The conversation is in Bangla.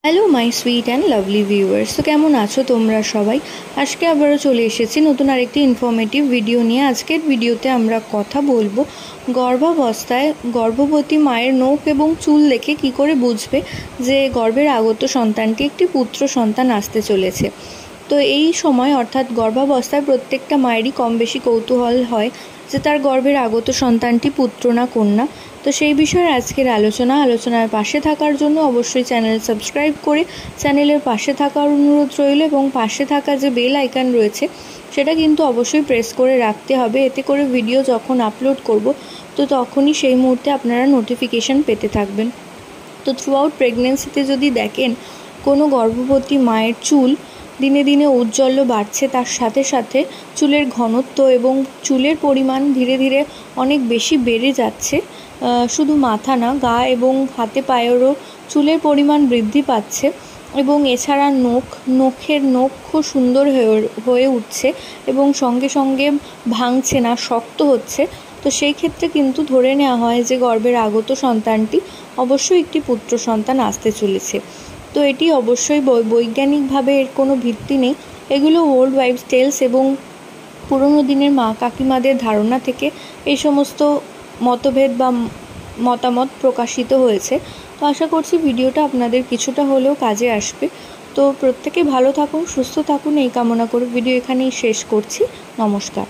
Hello my sweet and lovely viewers, তো কেমন আছো তোমরা সবাই? আজকে আবারও চলে এসেছি নতুন আরেকটি ইনফরমেটিভ ভিডিও নিয়ে। আজকের ভিডিওতে আমরা কথা বলবো গর্ভাবস্থায় গর্ভবতী মায়ের নখ এবং চুল দেখে কি করে বুঝবে যে গর্ভের আগত সন্তানটি একটি পুত্র সন্তান আসতে চলেছে। তো এই সময় অর্থাৎ গর্ভাবস্থায় প্রত্যেকটা মায়েরই কম বেশি কৌতূহল হয় যে তার গর্ভের আগত সন্তানটি পুত্র না কন্যা। তো সেই বিষয়ে আজকের আলোচনার পাশে থাকার জন্য অবশ্যই চ্যানেল সাবস্ক্রাইব করে চ্যানেলের পাশে থাকার অনুরোধ রইল, এবং পাশে থাকা যে বেল আইকন রয়েছে সেটা কিন্তু অবশ্যই প্রেস করে রাখতে হবে। এতে করে ভিডিও যখন আপলোড করব তো তখনই সেই মুহূর্তে আপনারা নোটিফিকেশান পেতে থাকবেন। তো থ্রু আউট প্রেগনেন্সিতে যদি দেখেন কোনো গর্ভবতী মায়ের চুল দিনে দিনে ঔজ্জ্বল্য বাড়ছে, তার সাথে সাথে চুলের ঘনত্ব এবং চুলের পরিমাণ ধীরে ধীরে অনেক বেশি বেড়ে যাচ্ছে। শুধু মাথা না, গা এবং হাতে পায়েরও চুলের পরিমাণ বৃদ্ধি পাচ্ছে, এবং এছাড়া নখের নখ খুব সুন্দর হয়ে উঠছে এবং সঙ্গে সঙ্গে ভাঙছে না, শক্ত হচ্ছে। তো সেই ক্ষেত্রে কিন্তু ধরে নেওয়া হয় যে গর্ভের আগত সন্তানটি অবশ্যই একটি পুত্র সন্তান আসতে চলেছে। তো এটি অবশ্যই বৈজ্ঞানিকভাবে এর কোনো ভিত্তি নেই, এগুলো ওল্ড ওয়াইফস টেলস এবং পুরনো দিনের মা কাকিমাদের ধারণা থেকে এই সমস্ত মতভেদ বা মতামত প্রকাশিত হয়েছে। তো আশা করছি ভিডিওটা আপনাদের কিছুটা হলেও কাজে আসবে। তো প্রত্যেকে ভালো থাকুন, সুস্থ থাকুন এই কামনা করে ভিডিও এখানেই শেষ করছি। নমস্কার।